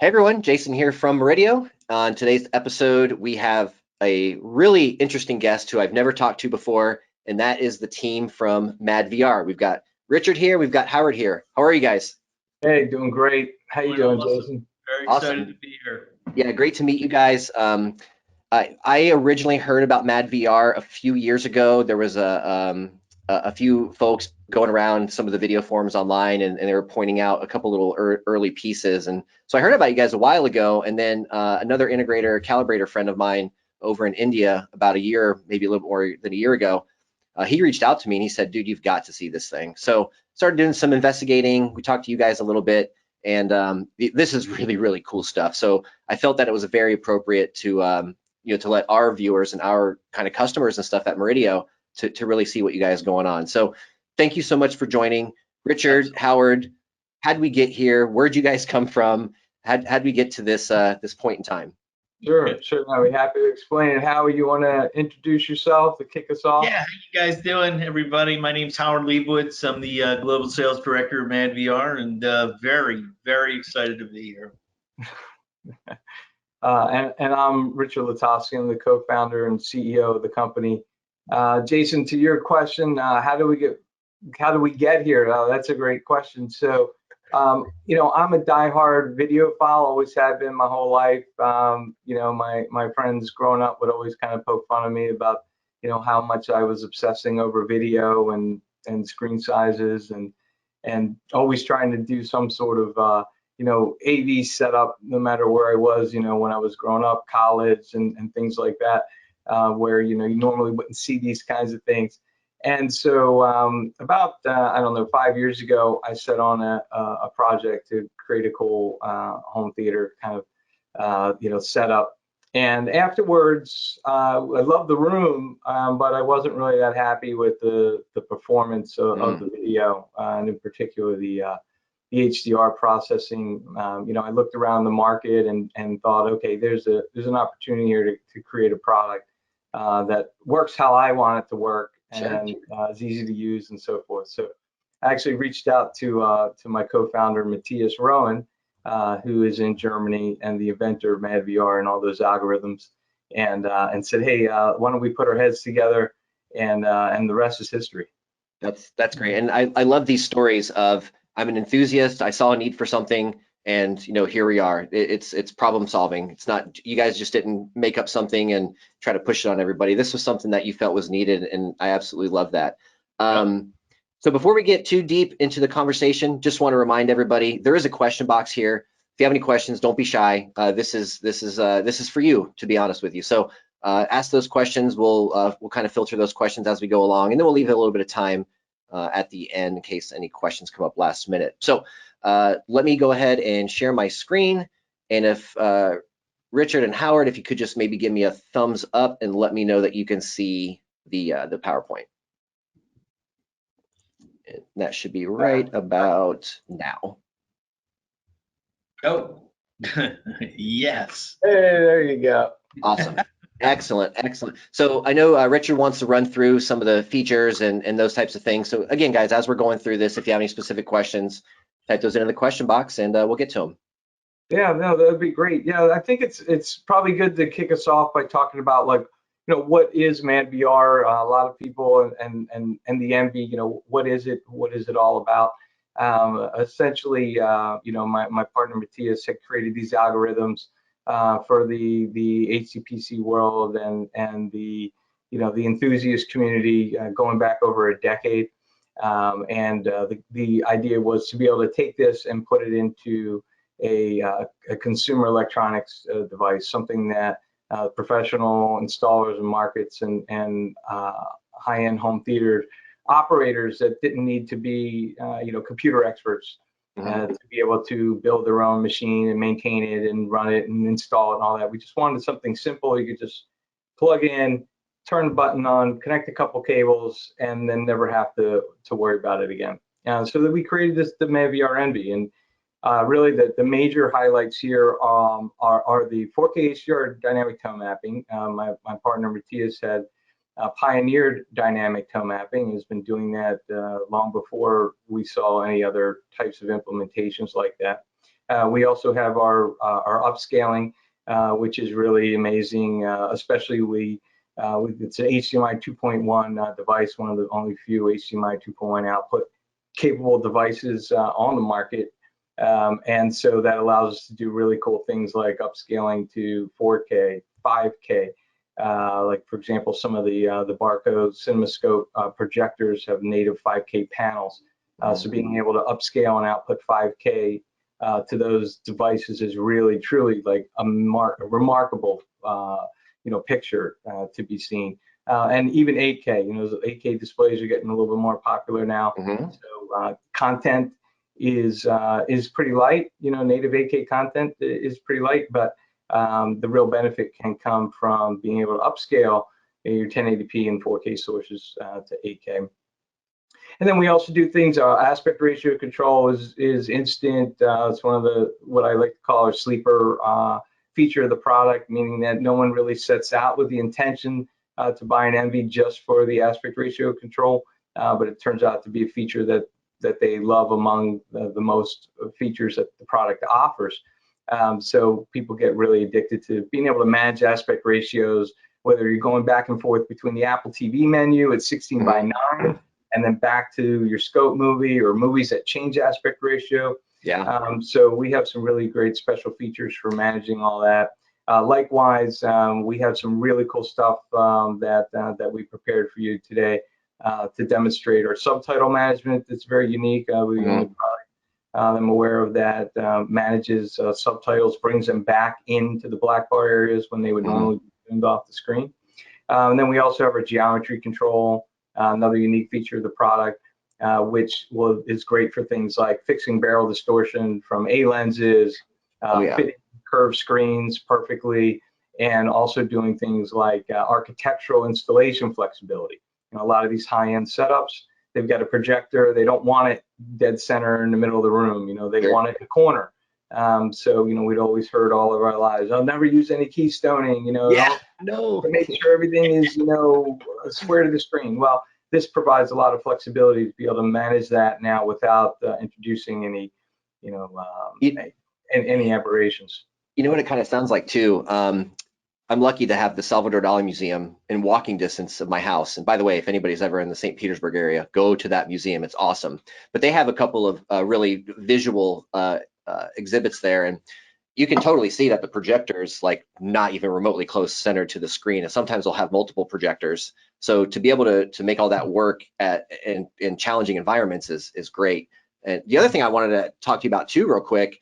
Hey everyone, Jason here from Murideo. On today's episode, we have a really interesting guest who I've never talked to before, and that is the team from madVR. We've got Richard here, we've got Howard here. How are you guys? Hey, doing great. How you doing, Awesome. Jason? Very excited Awesome. to be here. Yeah, great to meet you guys. I originally heard about madVR a few years ago. There was a few folks going around some of the video forums online, and they were pointing out a couple little early pieces. And so I heard about you guys a while ago, and then another integrator, calibrator friend of mine over in India about a year, maybe a little more than a year ago, he reached out to me and he said, dude, you've got to see this thing. So started doing some investigating. We talked to you guys a little bit, and this is really, really cool stuff. So I felt that it was very appropriate to to let our viewers and our kind of customers and stuff at Murideo to really see what you guys going on. So thank you so much for joining. Richard, Absolutely. Howard, how'd we get here? Where'd you guys come from? How'd we get to this point in time? Sure. I'll be happy to explain. How you want to introduce yourself to kick us off? Yeah, how you guys doing, everybody? My name's Howard Leibowitz. I'm the Global Sales Director of madVR, and very, very excited to be here. And I'm Richard Latovsky. I'm the co-founder and CEO of the company. Jason, to your question, how do we get here? That's a great question. So, I'm a diehard videophile, always have been my whole life. My friends growing up would always kind of poke fun of me about, how much I was obsessing over video and screen sizes and always trying to do some sort of AV setup, no matter where I was, when I was growing up, college and things like that, where, you normally wouldn't see these kinds of things. And so about, I don't know, 5 years ago, I set on a project to create a cool home theater kind of, setup. And afterwards, I loved the room, but I wasn't really that happy with the performance of the video, and in particular the HDR processing. I looked around the market and thought, okay, there's an opportunity here to create a product that works how I want it to work and is easy to use and so forth. So I actually reached out to my co-founder Matthias Rowan, who is in Germany and the inventor of madVR and all those algorithms, and said, hey, why don't we put our heads together, and the rest is history. That's great, and I love these stories of I'm an enthusiast. I saw a need for something, and here we are. It's problem solving. It's not, you guys just didn't make up something and try to push it on everybody. This was something that you felt was needed, and I absolutely love that. So before we get too deep into the conversation, just want to remind everybody there is a question box here. If you have any questions, don't be shy. This is for you, to be honest with you. So ask those questions. We'll kind of filter those questions as we go along, and then we'll leave a little bit of time at the end in case any questions come up last minute. So let me go ahead and share my screen, and if Richard and Howard, if you could just maybe give me a thumbs up and let me know that you can see the PowerPoint. And that should be right about now. Oh, yes. Hey, there you go. Awesome. Excellent. So I know Richard wants to run through some of the features and those types of things. So again, guys, as we're going through this, if you have any specific questions, type those into the question box and we'll get to them. Yeah, no, that'd be great. Yeah, I think it's probably good to kick us off by talking about, like, what is madVR? A lot of people and the envy, what is it? What is it all about? Essentially, my partner Matthias had created these algorithms for the HCPC world and the enthusiast community going back over a decade. The idea was to be able to take this and put it into a consumer electronics device, something that professional installers and markets and high-end home theater operators that didn't need to be computer experts to be able to build their own machine and maintain it and run it and install it and all that. We just wanted something simple. You could just plug in, turn the button on, connect a couple cables, and then never have to worry about it again. So that we created the madVR Envy. And really, the major highlights here are the 4K HDR dynamic tone mapping. My partner Matthias had pioneered dynamic tone mapping, has been doing that long before we saw any other types of implementations like that. We also have our upscaling, which is really amazing, especially it's an HDMI 2.1 device, one of the only few HDMI 2.1 output capable devices on the market. And so that allows us to do really cool things like upscaling to 4K, 5K. Like for example, some of the Barco CinemaScope projectors have native 5K panels. So being able to upscale and output 5K to those devices is really truly like a remarkable picture to be seen. And even 8K, the 8K displays are getting a little bit more popular now. So content is pretty light. Native 8K content is pretty light, but the real benefit can come from being able to upscale your 1080p and 4K sources to 8K. And then we also do things, aspect ratio control is instant. It's one of what I like to call a sleeper feature of the product, meaning that no one really sets out with the intention to buy an NV just for the aspect ratio control, but it turns out to be a feature that they love among the most features that the product offers. So people get really addicted to being able to manage aspect ratios, whether you're going back and forth between the Apple TV menu at 16:9 and then back to your scope movie or movies that change aspect ratio. Yeah. So we have some really great special features for managing all that. Likewise, we have some really cool stuff that we prepared for you today to demonstrate our subtitle management. That's very unique. We're the only product I'm aware of that manages subtitles, brings them back into the black bar areas when they would normally be turned off the screen. And then we also have our geometry control, another unique feature of the product, which is great for things like fixing barrel distortion from A lenses, fitting curved screens perfectly, and also doing things like architectural installation flexibility. A lot of these high-end setups, they've got a projector. They don't want it dead center in the middle of the room. They want it in the corner. So we'd always heard all of our lives, I'll never use any keystoning. Make sure everything is square to the screen. Well, this provides a lot of flexibility to be able to manage that now without introducing any any aberrations. You know what it kind of sounds like too. I'm lucky to have the Salvador Dali Museum in walking distance of my house. And by the way, if anybody's ever in the St. Petersburg area, go to that museum. It's awesome. But they have a couple of really visual exhibits there, and you can totally see that the projector's like not even remotely close centered to the screen. And sometimes they'll have multiple projectors. So to be able to make all that work in challenging environments is great. And the other thing I wanted to talk to you about too, real quick,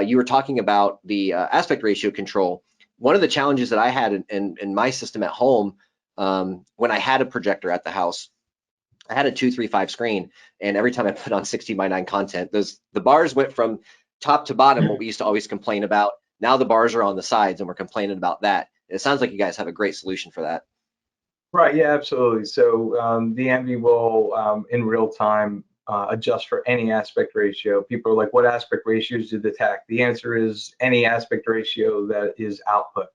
you were talking about the aspect ratio control. One of the challenges that I had in my system at home, when I had a projector at the house, I had a 235 screen, and every time I put on 16:9 content, the bars went from top to bottom, what we used to always complain about. Now the bars are on the sides, and we're complaining about that. It sounds like you guys have a great solution for that. Right, yeah, absolutely. So the NV will, in real time, adjust for any aspect ratio. People are like, what aspect ratios do they detect? The answer is any aspect ratio that is output.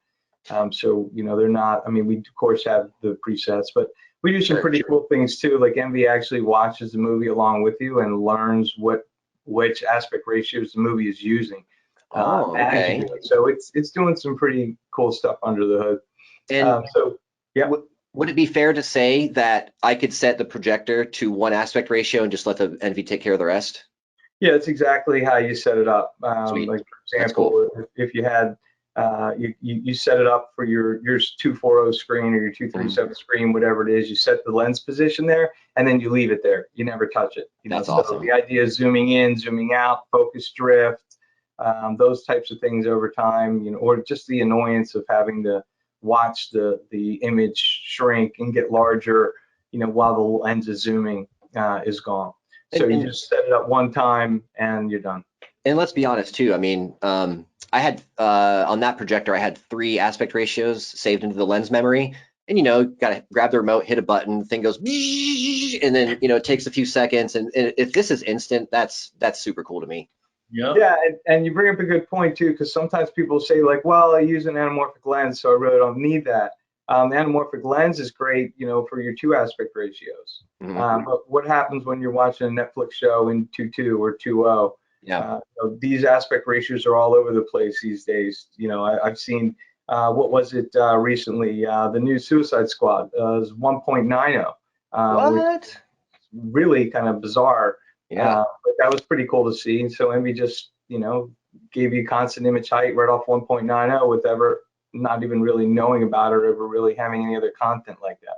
So, they're not, we of course have the presets, but we do some pretty cool things too. Like NV actually watches the movie along with you and learns which aspect ratios the movie is using. Okay. So it's doing some pretty cool stuff under the hood. And so, yeah. Would it be fair to say that I could set the projector to one aspect ratio and just let the NV take care of the rest? Yeah, that's exactly how you set it up. Sweet. Like for example, if you had you set it up for your 240 screen or your 237 screen, whatever it is, you set the lens position there, and then you leave it there. You never touch it. That's so awesome. The idea is zooming in, zooming out, focus drift, those types of things over time, or just the annoyance of having to watch the image shrink and get larger, while the lens is zooming is gone. So you just set it up one time and you're done. And let's be honest too. I had on that projector, I had 3 aspect ratios saved into the lens memory. And gotta grab the remote, hit a button, the thing goes, and then it takes a few seconds. And if this is instant, that's super cool to me. Yep. Yeah, and you bring up a good point too, because sometimes people say like, well, I use an anamorphic lens, so I really don't need that. Anamorphic lens is great, for your 2 aspect ratios. But what happens when you're watching a Netflix show in 2.2 or 2.0? These aspect ratios are all over the place these days. I've seen, what was it recently? The new Suicide Squad is 1.90. What? Really kind of bizarre. Yeah. But that was pretty cool to see. So Envy just, gave you constant image height right off 1.90 with ever not even really knowing about it or ever really having any other content like that.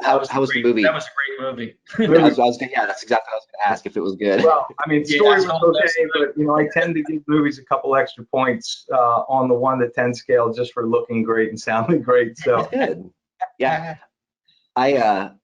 How was the movie? That was a great movie. Yeah, that's exactly what I was going to ask, if it was good. Well, I mean, story was okay, but I tend to give movies a couple extra points on the 1 to 10 scale just for looking great and sounding great. So good. Yeah. I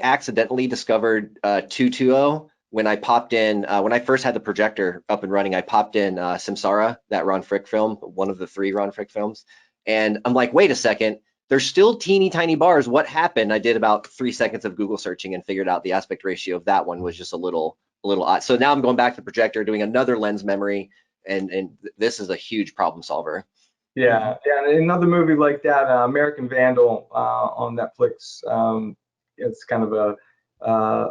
accidentally discovered 220 when I popped in, when I first had the projector up and running. I popped in Samsara, that Ron Frick film, one of the 3 Ron Frick films. And I'm like, wait a second, there's still teeny tiny bars. What happened? I did about 3 seconds of Google searching and figured out the aspect ratio of that one was just a little odd. So now I'm going back to the projector, doing another lens memory, and this is a huge problem solver. Yeah. And another movie like that, American Vandal on Netflix. It's kind of a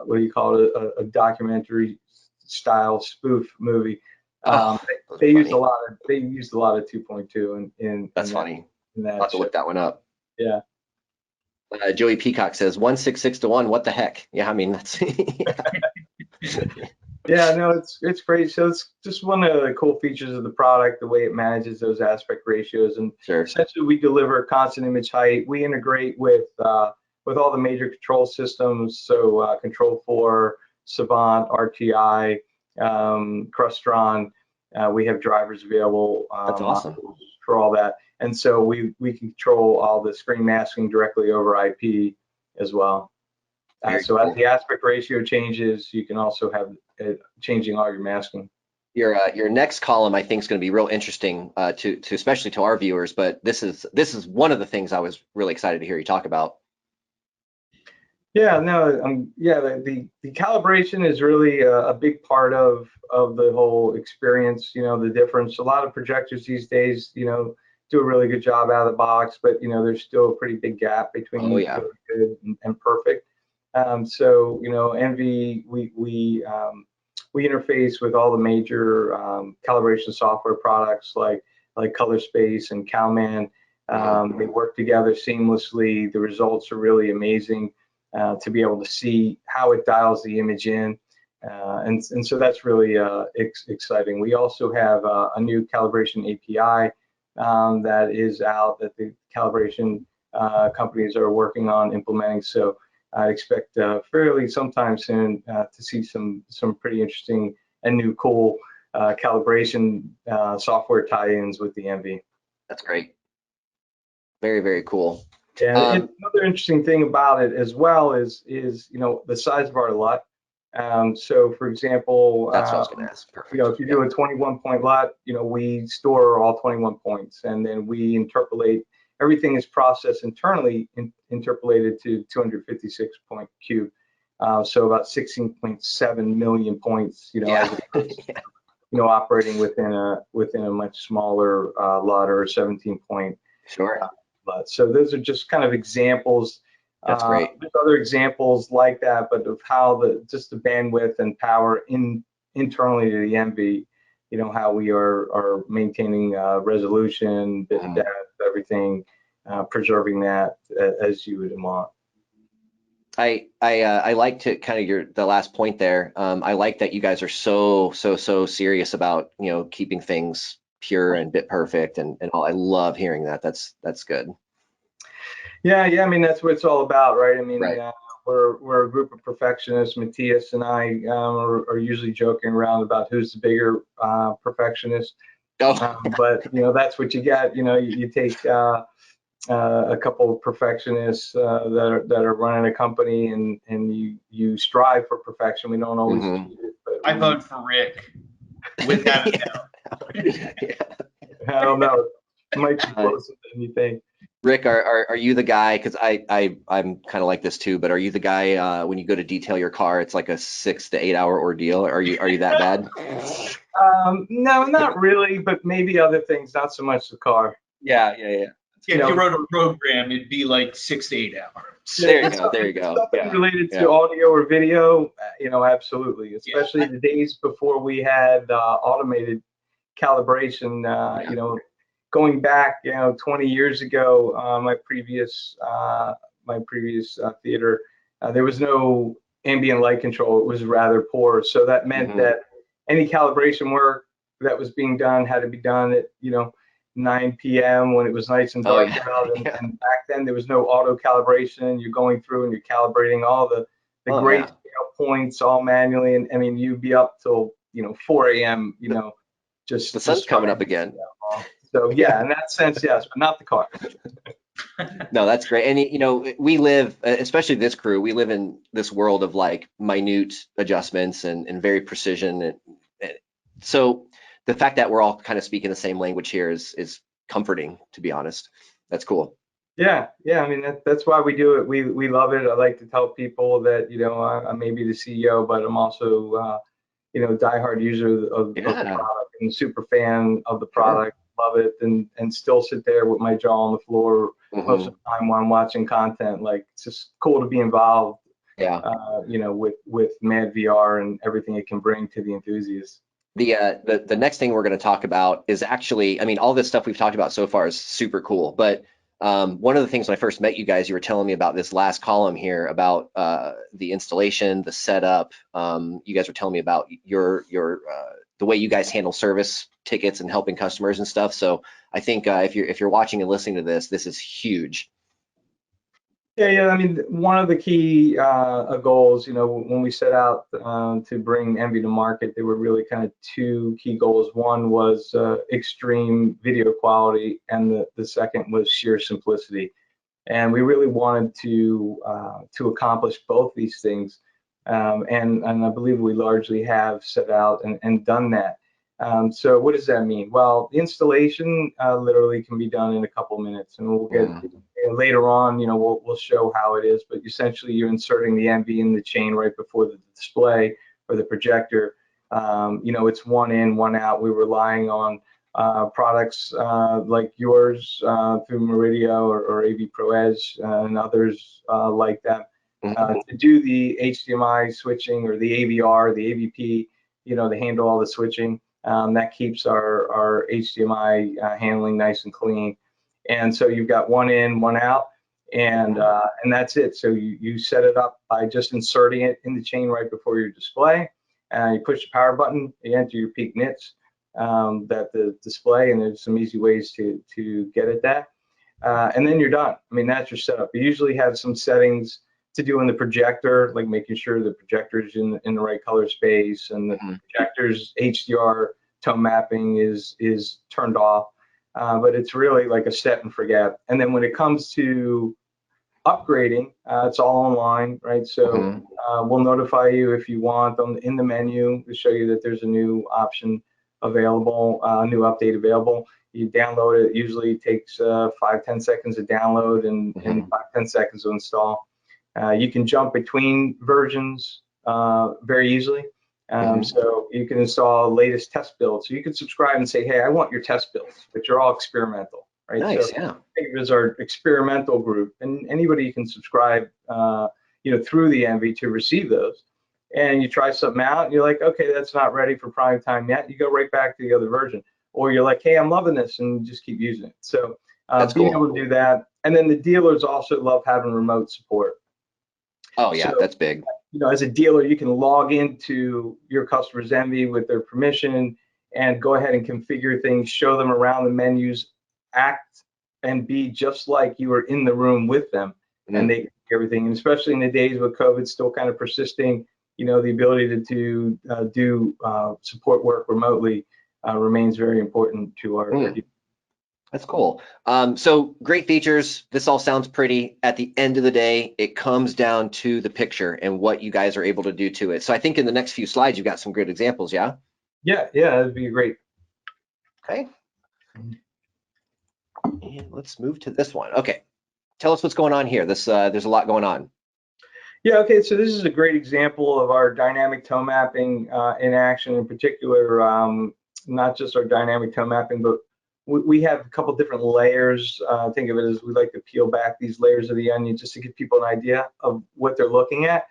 what do you call it? A documentary style spoof movie. They used a lot of 2.2 in That's funny. I'll have to look that one up. Yeah. Joey Peacock says 166 to 1. What the heck? Yeah, I mean that's. Yeah, no, it's great. So it's just one of the cool features of the product, the way it manages those aspect ratios. And essentially, we deliver constant image height. We integrate with all the major control systems. So Control4, Savant, RTI, Crustron. We have drivers available. That's awesome. For all that. And so we control all the screen masking directly over IP as well. So as the aspect ratio changes, you can also have changing all your masking. Your next column, I think, is going to be real interesting to especially to our viewers. But this is one of the things I was really excited to hear you talk about. Yeah, no, the calibration is really a big part of the whole experience. The difference. A lot of projectors these days, do a really good job out of the box, but there's still a pretty big gap between really good and perfect. So Envy, we interface with all the major calibration software products like Color Space and Calman. They work together seamlessly. The results are really amazing to be able to see how it dials the image in, and so that's really exciting. We also have a new calibration API that is out that the calibration companies are working on implementing. So I expect fairly sometime soon to see some pretty interesting and new cool calibration software tie-ins with the Envy. That's great. Very, very cool. Yeah, another interesting thing about it as well is the size of our LUT. So for example, that's what I was going to ask. Perfect. If you do a 21-point LUT, we store all 21 points, and then we interpolate. Everything is processed internally, interpolated to 256 point cube. So about 16.7 million points. Operating within a much smaller LUT or a 17-point. Sure. LUT. So those are just kind of examples. That's great. There's other examples like that, but of how just the bandwidth and power internally to the Envy, how we are maintaining resolution, bit depth, everything, preserving that as you would want. I like to kind of the last point there. I like that you guys are so serious about keeping things pure and bit perfect and all. I love hearing that. That's good. Yeah. I mean, that's what it's all about, right? I mean, right. We're a group of perfectionists. Matthias and I are usually joking around about who's the bigger perfectionist. But that's what you get. You take a couple of perfectionists that are running a company, and you strive for perfection. We don't always achieve it, but I vote for Rick. Without a doubt. I don't know. It might be closer than you think. Rick, are you the guy? Because I'm kind of like this too. But are you the guy when you go to detail your car, it's like a 6 to 8 hour ordeal? Are you that bad? No, not really. But maybe other things. Not so much the car. Yeah. If you wrote a program, it'd be like 6 to 8 hours. There you go. There you go. Something Yeah. related to Yeah. audio or video, absolutely. Especially the days before we had automated calibration. Going back, 20 years ago, my previous theater, there was no ambient light control. It was rather poor. So that meant that any calibration work that was being done had to be done at 9 p.m. when it was nice and dark out. And back then there was no auto calibration. You're going through and you're calibrating all the great points all manually. And I mean, you'd be up till 4 a.m. Just the sun's coming up again. So yeah, in that sense, yes, but not the car. No, that's great. And we live, especially this crew, we live in this world of like minute adjustments and very precision. And so the fact that we're all kind of speaking the same language here is comforting, to be honest. That's cool. Yeah. I mean, that's why we do it. We love it. I like to tell people that I may be the CEO, but I'm also diehard user of the product and super fan of the product. Love it, and still sit there with my jaw on the floor most of the time while I'm watching content. Like, it's just cool to be involved. With madVR and everything it can bring to the enthusiasts. The next thing we're going to talk about is actually, I mean, all this stuff we've talked about so far is super cool, but one of the things when I first met you guys, you were telling me about this last column here about the installation, the setup. You guys were telling me about your the way you guys handle service tickets and helping customers and stuff. So I think if you're watching and listening to this is huge. Yeah. I mean, one of the key goals, when we set out to bring Envy to market, there were really kind of two key goals. One was extreme video quality, and the second was sheer simplicity. And we really wanted to accomplish both these things. And I believe we largely have set out and done that. So what does that mean? Well, the installation literally can be done in a couple minutes, and we'll get later on. We'll show how it is. But essentially, you're inserting the MV in the chain right before the display or the projector. It's one in, one out. We're relying on products like yours through Murideo or AV Pro Edge and others like that to do the HDMI switching or the AVR, the AVP, to handle all the switching. That keeps our HDMI handling nice and clean. And so you've got one in, one out, and that's it. So you set it up by just inserting it in the chain right before your display. You push the power button, you enter your peak nits that the display, and there's some easy ways to get at that. And then you're done. I mean, that's your setup. You usually have some settings to do in the projector, like making sure the projector is in the right color space, and the projector's HDR tone mapping is turned off. But it's really like a set and forget. And then when it comes to upgrading, it's all online, right? So we'll notify you if you want in the menu to show you that there's a new option available, a new update available. You download it. It usually takes 5-10 seconds to download and 5-10 seconds to install. You can jump between versions very easily. So you can install latest test builds. So you can subscribe and say, hey, I want your test builds, which are all experimental, right? Nice, so yeah. Think of it as our experimental group, and anybody can subscribe, through the Envy to receive those. And you try something out, and you're like, okay, that's not ready for prime time yet. You go right back to the other version, or you're like, hey, I'm loving this, and just keep using it. So being able to do that, and then the dealers also love having remote support. Oh yeah, that's big. As a dealer, you can log into your customer's Envy with their permission and go ahead and configure things, show them around the menus, act and be just like you were in the room with them, and they everything. And especially in the days with COVID still kind of persisting, the ability to do support work remotely remains very important to our dealers. That's cool. So great features. This all sounds pretty. At the end of the day, it comes down to the picture and what you guys are able to do to it. So I think in the next few slides, you've got some good examples, yeah? Yeah, that'd be great. Okay. And let's move to this one. Okay. Tell us what's going on here. There's a lot going on. Yeah, okay, so this is a great example of our dynamic tone mapping in action, in particular, not just our dynamic tone mapping, but we have a couple different layers. Think of it as we like to peel back these layers of the onion just to give people an idea of what they're looking at.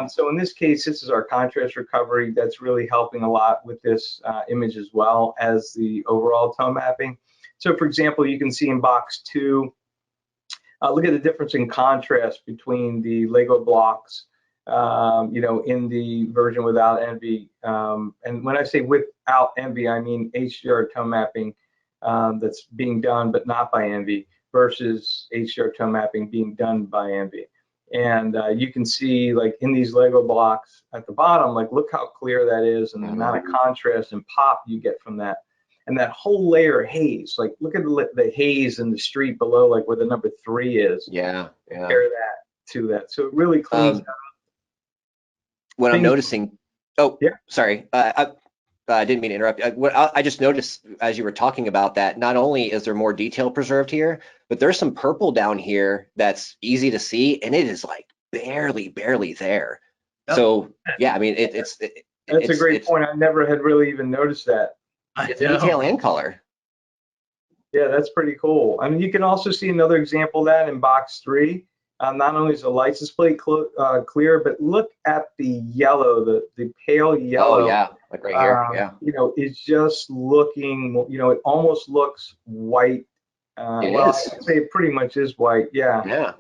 So in this case, this is our contrast recovery that's really helping a lot with this image as well as the overall tone mapping. So for example, you can see in box 2, look at the difference in contrast between the Lego blocks, in the version without envy. And when I say without envy, I mean HDR tone mapping that's being done but not by envy versus HDR tone mapping being done by envy. And you can see, like, in these Lego blocks at the bottom, like, look how clear that is and the amount of contrast and pop you get from that. And that whole layer of haze, like, look at the haze in the street below, like where the number 3 is. Yeah. Compare that to that. So it really cleans up. What I'm noticing, Yeah. Sorry, I didn't mean to interrupt. I just noticed as you were talking about that, not only is there more detail preserved here, but there's some purple down here that's easy to see, and it is like barely there. Yep. So yeah, I mean, That's a great point. I never had really even noticed that. It's detail and color. Yeah, that's pretty cool. I mean, you can also see another example of that in box 3. Not only is the license plate clear, but look at the yellow, the pale yellow. Oh yeah, like right here. Yeah. It's just looking. It almost looks white. Well, is. I would say it pretty much is white. Yeah. Yeah.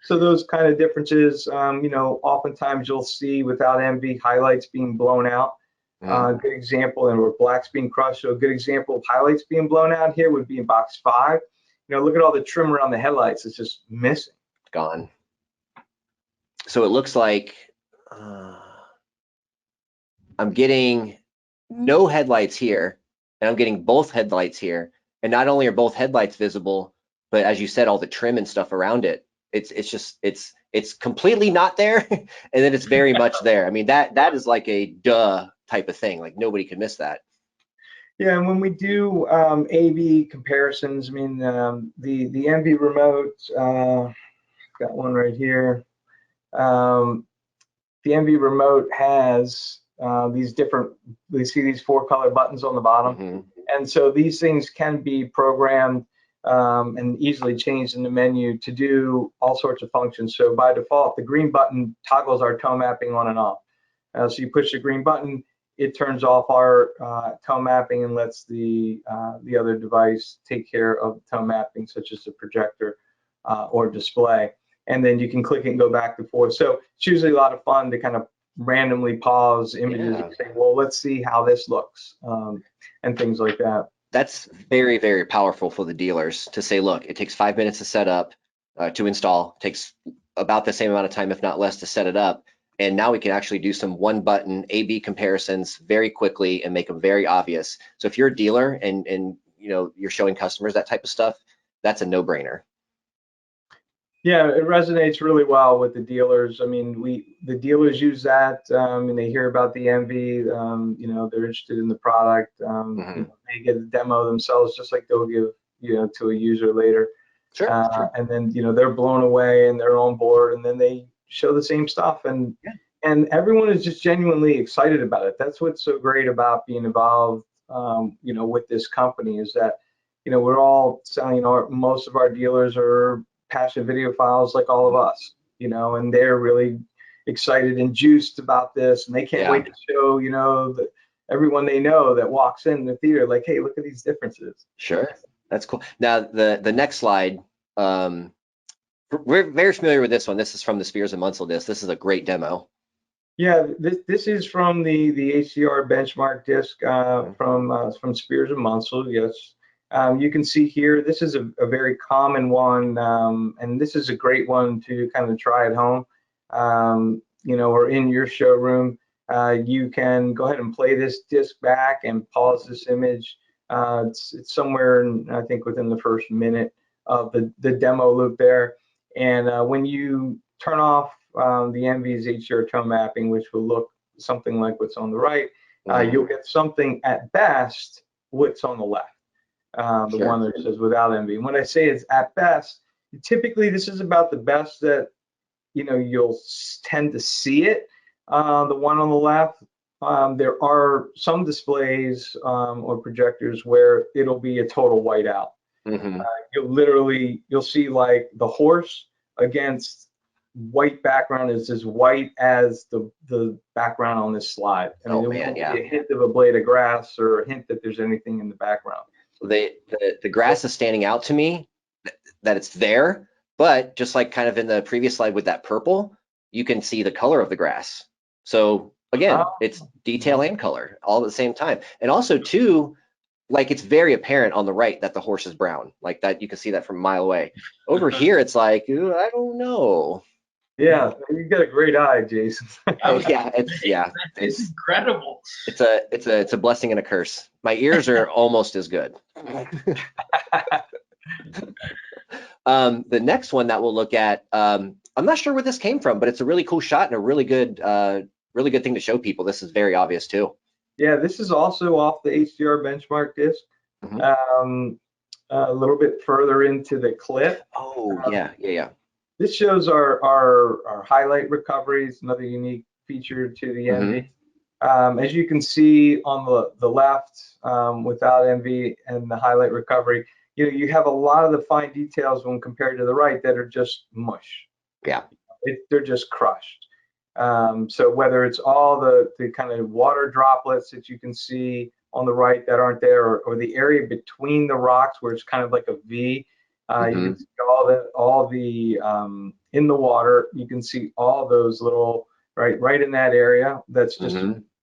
So those kind of differences. Oftentimes you'll see without envy highlights being blown out. Good example, and where black's being crushed. So a good example of highlights being blown out here would be in box 5. Look at all the trim around the headlights. It's just missing. Gone. So it looks like I'm getting no headlights here, and I'm getting both headlights here. And not only are both headlights visible, but as you said, all the trim and stuff around it, it's completely not there, and then it's very much there. I mean, that is like a duh type of thing. Like nobody can miss that. Yeah, and when we do AV comparisons, I mean, the envy remote, got one right here. The envy remote has these different, we see these 4 color buttons on the bottom. And so these things can be programmed and easily changed in the menu to do all sorts of functions. So by default, the green button toggles our tone mapping on and off. So you push the green button, it turns off our tone mapping and lets the other device take care of tone mapping, such as the projector or display. And then you can click it and go back and forth. So it's usually a lot of fun to kind of randomly pause images and say, well, let's see how this looks, and things like that. That's very, very powerful for the dealers to say, look, it takes 5 minutes to set up, to install, takes about the same amount of time, if not less, to set it up. And now we can actually do some one button A/B comparisons very quickly and make them very obvious. So if you're a dealer and you're showing customers that type of stuff, that's a no-brainer. Yeah, it resonates really well with the dealers. I mean, the dealers use that, and they hear about the envy. They're interested in the product. They get a demo themselves, just like they'll give to a user later. Sure. And then they're blown away and they're on board, and then they show the same stuff, and everyone is just genuinely excited about it. That's what's so great about being involved, with this company, is that we're all selling. Most of our dealers are passionate videophiles like all of us, and they're really excited and juiced about this, and they can't wait to show everyone they know that walks in the theater, like, hey, look at these differences. Sure, that's cool. Now the next slide, we're very familiar with this one. This is from the Spears and Munsell disc. This is a great demo. Yeah, this is from the HDR benchmark disc from Spears and Munsell. Yes. You can see here, this is a very common one, and this is a great one to kind of try at home, or in your showroom. You can go ahead and play this disc back and pause this image. It's somewhere, I think, within the first minute of the demo loop there. And when you turn off the envy's HDR tone mapping, which will look something like what's on the right, you'll get something at best what's on the left. The one that says without envy. And when I say it's at best, typically this is about the best that you'll tend to see it. The one on the left, there are some displays or projectors where it'll be a total whiteout. Mm-hmm. You'll see like the horse against white background is as white as the background on this slide. I mean, Oh there man, won't yeah. be a hint of a blade of grass or a hint that there's anything in the background. The grass is standing out to me, that it's there, but just like kind of in the previous slide with that purple, you can see the color of the grass. So again, it's detail and color all at the same time. And also too, like it's very apparent on the right that the horse is brown, like that you can see that from a mile away. Over here, it's like, ooh, I don't know. Yeah, you've got a great eye, Jason. It's incredible. It's a blessing and a curse. My ears are almost as good. The next one that we'll look at, I'm not sure where this came from, but it's a really cool shot and a really good thing to show people. This is very obvious too. Yeah, this is also off the HDR benchmark disc. Mm-hmm. A little bit further into the clip. Oh, yeah. This shows our highlight recoveries, another unique feature to the NV. As you can see on the left, without NV and the highlight recovery, you have a lot of the fine details when compared to the right that are just mush. Yeah. They're just crushed. So whether it's all the kind of water droplets that you can see on the right that aren't there, or the area between the rocks where it's kind of like a V, you can see all the in the water. You can see all those little right in that area. That's just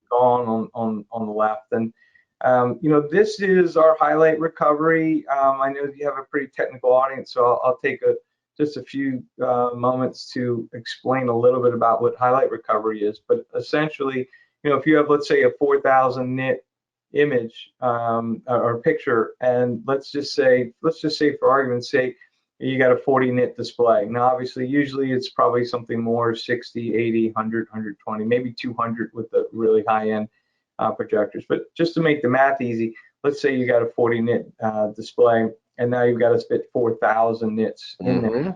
gone on the left. And this is our highlight recovery. I know you have a pretty technical audience, so I'll take just a few moments to explain a little bit about what highlight recovery is. But essentially, if you have, let's say, a 4,000 nit image or picture, and let's just say for argument's sake, you got a 40 nit display. Now, obviously, usually it's probably something more 60, 80, 100, 120, maybe 200 with the really high-end projectors. But just to make the math easy, let's say you got a 40 nit display, and now you've got to spit 4,000 nits in there.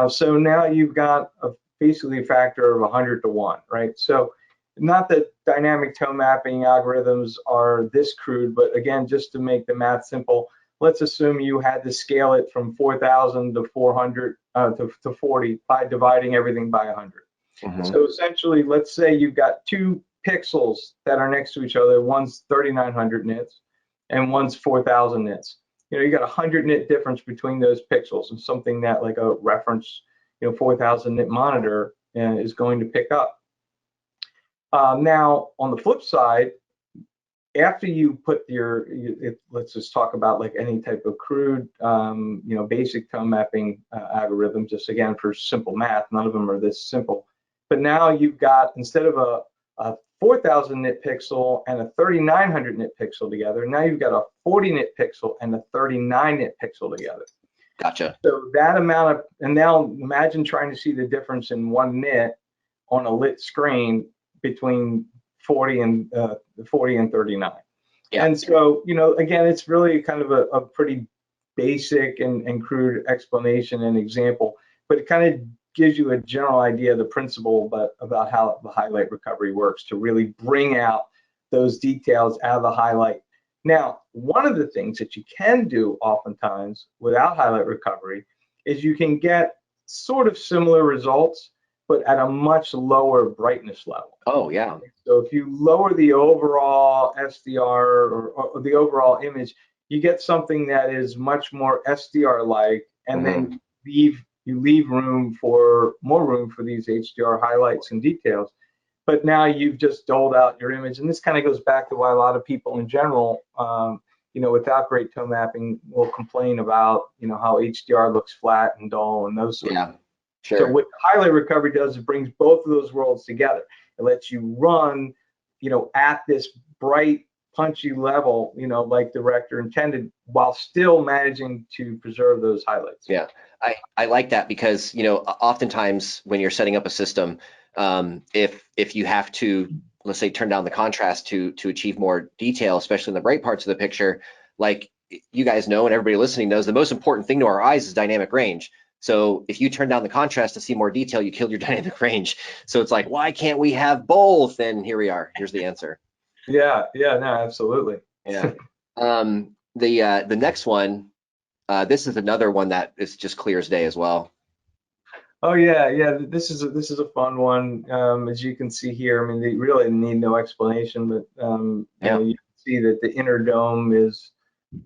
So now you've got basically a factor of 100 to 1, right? So not that dynamic tone mapping algorithms are this crude, but again, just to make the math simple, let's assume you had to scale it from 4,000 to 400 to 40 by dividing everything by 100. So essentially, let's say you've got two pixels that are next to each other. One's 3,900 nits and one's 4,000 nits. You got 100 nit difference between those pixels, and something that like a reference 4,000 nit monitor is going to pick up. Now on the flip side, after you put let's just talk about like any type of crude basic tone mapping algorithm, just again for simple math, none of them are this simple, but now you've got, instead of a 4,000 nit pixel and a 3,900 nit pixel together, now you've got a 40 nit pixel and a 39 nit pixel together. Gotcha. So that amount and now imagine trying to see the difference in 1 nit on a lit screen between 40 and 39. Yeah. And so, again, it's really kind of a pretty basic and crude explanation and example, but it kind of gives you a general idea of the principle about how the highlight recovery works to really bring out those details out of the highlight. Now, one of the things that you can do oftentimes without highlight recovery is you can get sort of similar results, but at a much lower brightness level. Oh, yeah. So if you lower the overall SDR or the overall image, you get something that is much more SDR-like, and then you leave more room for these HDR highlights and details. But now you've just doled out your image, and this kind of goes back to why a lot of people in general, without great tone mapping, will complain about how HDR looks flat and dull and those sorts of things. Sure. So what highlight recovery does is brings both of those worlds together. It lets you run, at this bright, punchy level, like the director intended, while still managing to preserve those highlights. Yeah, I like that because, oftentimes when you're setting up a system, if you have to, let's say, turn down the contrast to achieve more detail, especially in the bright parts of the picture, like you guys know and everybody listening knows, the most important thing to our eyes is dynamic range. So if you turn down the contrast to see more detail, you kill your dynamic range. So it's like, why can't we have both? And here we are. Here's the answer. Yeah, no, absolutely. Yeah. The next one, this is another one that is just clear as day as well. Oh yeah. This is a fun one. As you can see here, I mean, they really need no explanation, but Yeah. you can see that the inner dome is,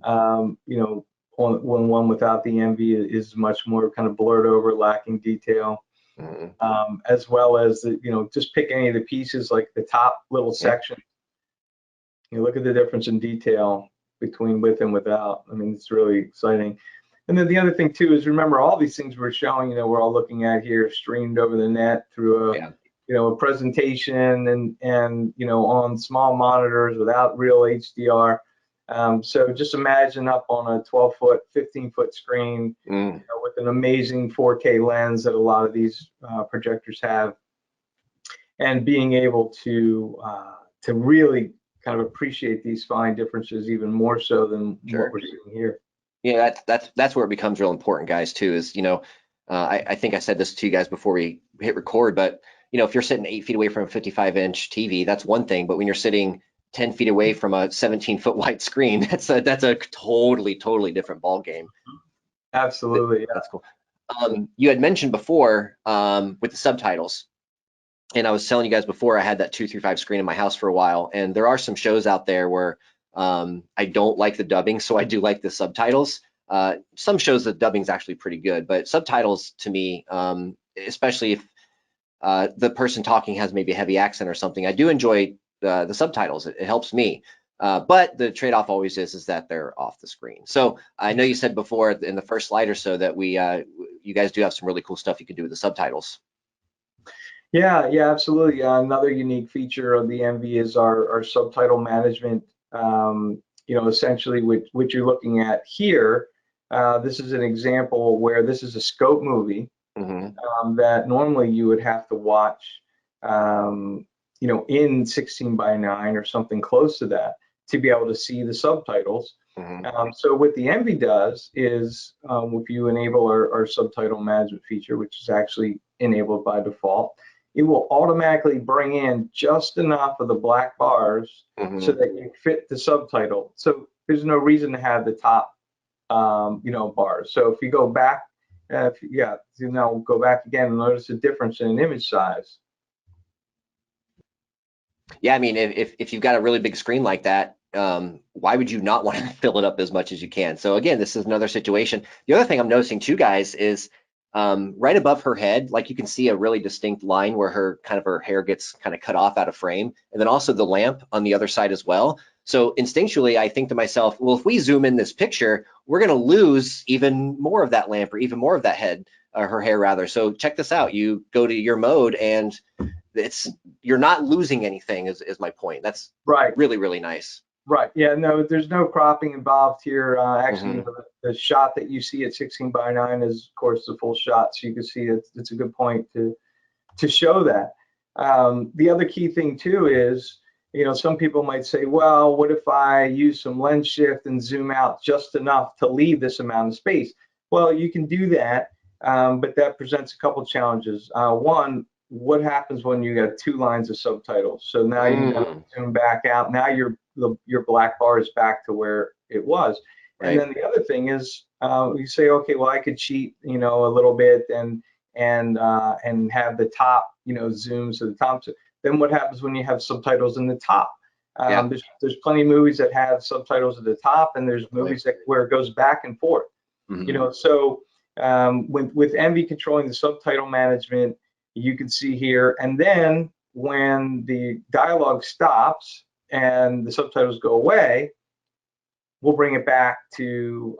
when one without the envy is much more kind of blurred over, lacking detail, Mhm. as well as just pick any of the pieces like the top little Yeah. section. You look at the difference in detail between with and without. I mean, it's really exciting. And then the other thing too is remember all these things we're showing, we're all looking at here streamed over the net through Yeah. a presentation and on small monitors without real HDR. So just imagine up on a 12-foot, 15-foot screen Mm. with an amazing 4K lens that a lot of these projectors have, and being able to really kind of appreciate these fine differences even more so than what Sure. we're seeing here. Yeah, that's where it becomes real important, guys, too, is, I think I said this to you guys before we hit record, but, if you're sitting 8 feet away from a 55-inch TV, that's one thing, but when you're sitting 10 feet away from a 17-foot wide screen, that's a totally different ball game. Absolutely, yeah. That's cool. You had mentioned before with the subtitles, and I was telling you guys before, I had that 235 screen in my house for a while, and there are some shows out there where I don't like the dubbing, so I do like the subtitles. Some shows the dubbing's actually pretty good, but subtitles to me, especially if the person talking has maybe a heavy accent or something, I do enjoy the subtitles. It helps me. But the trade-off always is that they're off the screen. So I know you said before in the first slide or so that you guys do have some really cool stuff you can do with the subtitles. Yeah, absolutely. Another unique feature of the MV is our subtitle management. Essentially, what you're looking at here, this is an example where this is a scope movie Mm-hmm. that normally you would have to watch, in 16:9 or something close to that to be able to see the subtitles. Mm-hmm. So what the Envy does is, if you enable our subtitle management feature, which is actually enabled by default, it will automatically bring in just enough of the black bars so Mm-hmm. that you fit the subtitle. So there's no reason to have the top, bars. So if you go back, go back again and notice a difference in image size. Yeah, I mean, if you've got a really big screen like that, why would you not want to fill it up as much as you can? So again, this is another situation. The other thing I'm noticing too, guys, is right above her head, like you can see a really distinct line where her hair gets kind of cut off out of frame, and then also the lamp on the other side as well. So instinctually, I think to myself, well, if we zoom in this picture, we're going to lose even more of that lamp or even more of that head, her hair rather. So check this out. You go to your mode and you're not losing anything is my point. That's Right. really nice. Right. Yeah. No, there's no cropping involved here. Actually, Mm-hmm. the shot that you see at 16:9 is, of course, the full shot. So you can see it's a good point to show that. The other key thing too is, some people might say, well, what if I use some lens shift and zoom out just enough to leave this amount of space? Well, you can do that, but that presents a couple challenges. One, what happens when you got two lines of subtitles? So now you got to zoom back out. Now your black bar is back to where it was. And Right. then the other thing is, you say, okay, well, I could cheat, a little bit and have the top, zoom to the top. So then what happens when you have subtitles in the top? Yeah. There's plenty of movies that have subtitles at the top, and there's Definitely. movies where it goes back and forth. Mm-hmm. So with Envy controlling the subtitle management, you can see here, and then when the dialogue stops and the subtitles go away, we'll bring it back to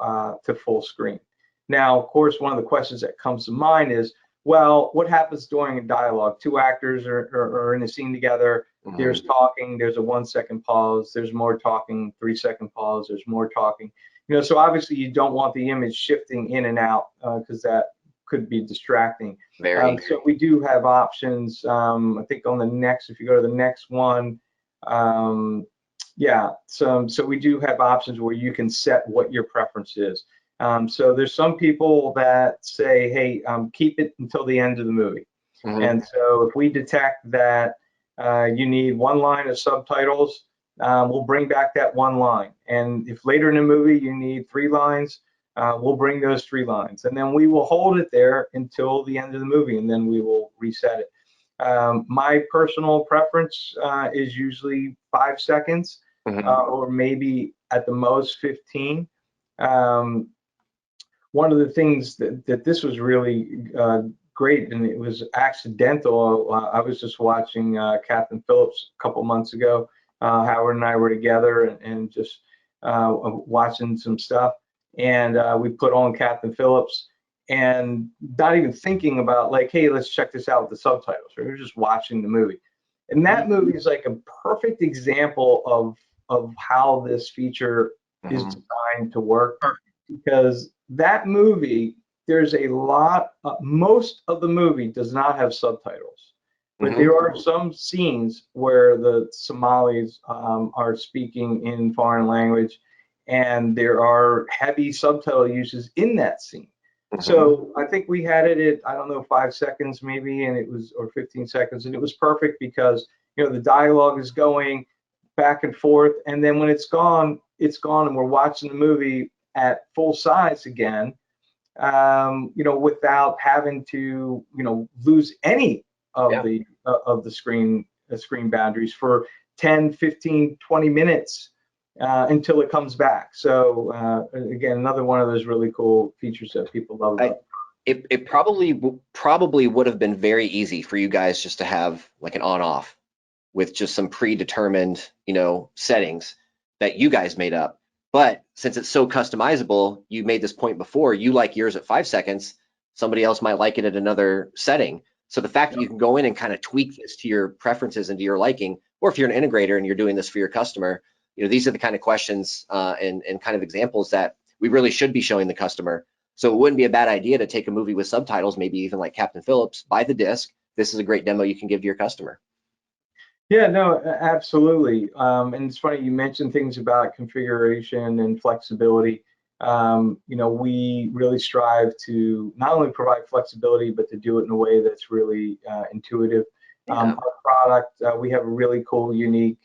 full screen. Now, of course, one of the questions that comes to mind is, well, what happens during a dialogue? Two actors are in a scene together. Mm-hmm. There's talking. There's a 1-second pause. There's more talking. 3-second pause. There's more talking. So obviously you don't want the image shifting in and out because that could be distracting. Very. So we do have options. I think on the next, if you go to the next one. So we do have options where you can set what your preference is. So there's some people that say, hey, keep it until the end of the movie. Mm-hmm. And so if we detect that you need one line of subtitles, we'll bring back that one line. And if later in the movie you need 3 lines, we'll bring those 3 lines. And then we will hold it there until the end of the movie, and then we will reset it. My personal preference is usually 5 seconds, or maybe at the most 15. One of the things that this was really great, and it was accidental. I was just watching Captain Phillips a couple months ago. Howard and I were together and just watching some stuff, and we put on Captain Phillips, and not even thinking about like, hey, let's check this out with the subtitles. We were just watching the movie, and that movie is like a perfect example of how this feature is designed to work, because that movie, there's a lot, most of the movie does not have subtitles, but there are some scenes where the Somalis are speaking in foreign language, and there are heavy subtitle uses in that scene. So I think we had it at, I don't know, 5 seconds maybe, and it was, or 15 seconds, and it was perfect because, you know, the dialogue is going back and forth, and then when it's gone, and we're watching the movie at full size again, you know, without having to, you know, lose any of the screen boundaries for 10, 15, 20 minutes until it comes back. So again, another one of those really cool features that people love about it. It probably would have been very easy for you guys just to have like an on-off with just some predetermined, you know, settings that you guys made up. But since it's so customizable, you made this point before, you like yours at 5 seconds, somebody else might like it at another setting. So the fact that you can go in and kind of tweak this to your preferences and to your liking, or if you're an integrator and you're doing this for your customer, you know, these are the kind of questions and kind of examples that we really should be showing the customer. So it wouldn't be a bad idea to take a movie with subtitles, maybe even like Captain Phillips, buy the disc. This is a great demo you can give to your customer. Yeah, no, absolutely. And it's funny, you mentioned things about configuration and flexibility. You know, we really strive to not only provide flexibility, but to do it in a way that's really intuitive. Our product, we have a really cool, unique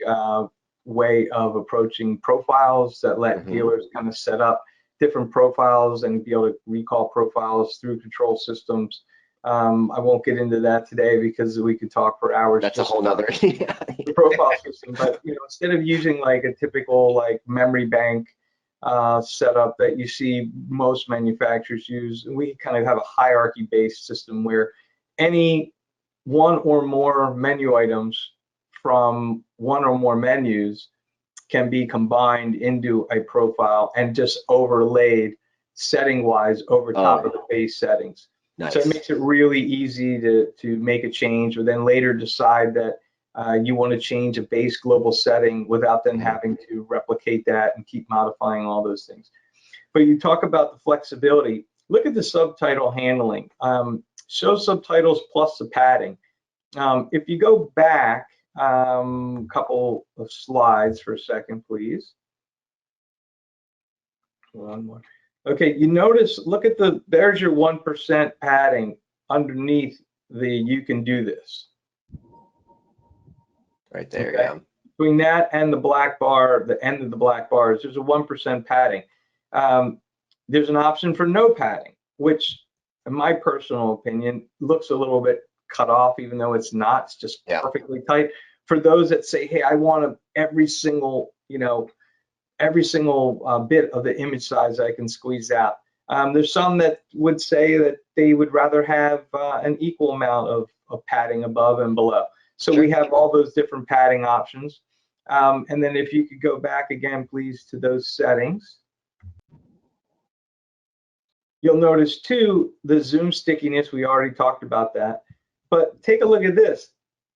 way of approaching profiles that let dealers kind of set up different profiles and be able to recall profiles through control systems. I won't get into that today because we could talk for hours. That's a whole nother profile system. But you know, instead of using like a typical like memory bank setup that you see most manufacturers use, we kind of have a hierarchy-based system where any one or more menu items from one or more menus can be combined into a profile and just overlaid setting-wise over top of the base settings. Nice. So it makes it really easy to make a change, or then later decide that you want to change a base global setting without then having to replicate that and keep modifying all those things. But you talk about the flexibility. Look at the subtitle handling. Show subtitles plus the padding. If you go back a couple of slides for a second, please. One more. Okay, you notice, look at there's your 1% padding underneath the you can do this. Right there, okay? yeah. Between that and the black bar, the end of the black bars, there's a 1% padding. There's an option for no padding, which in my personal opinion looks a little bit cut off, even though it's not, it's just perfectly tight. For those that say, hey, I want every single, you know, every single bit of the image size I can squeeze out. There's some that would say that they would rather have an equal amount of padding above and below. So we have all those different padding options. And then if you could go back again, please, to those settings. You'll notice too, the zoom stickiness, we already talked about that. But take a look at this.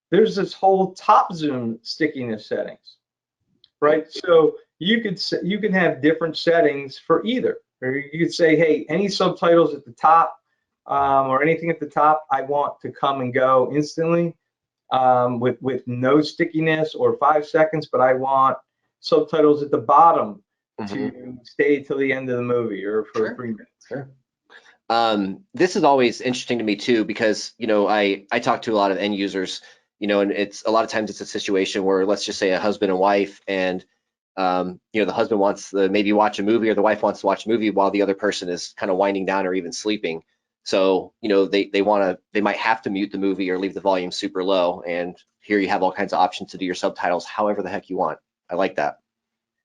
There's this whole top zoom stickiness settings, right? So you can have different settings for either. Or you could say, hey, any subtitles at the top or anything at the top, I want to come and go instantly with no stickiness or 5 seconds, but I want subtitles at the bottom to stay till the end of the movie or for 3 minutes. Sure. This is always interesting to me too, because, you know, I talk to a lot of end users, you know, and it's a lot of times it's a situation where, let's just say, a husband and wife, and you know, the husband wants to maybe watch a movie, or the wife wants to watch a movie while the other person is kind of winding down or even sleeping. So, you know, they might have to mute the movie or leave the volume super low. And here you have all kinds of options to do your subtitles however the heck you want. I like that.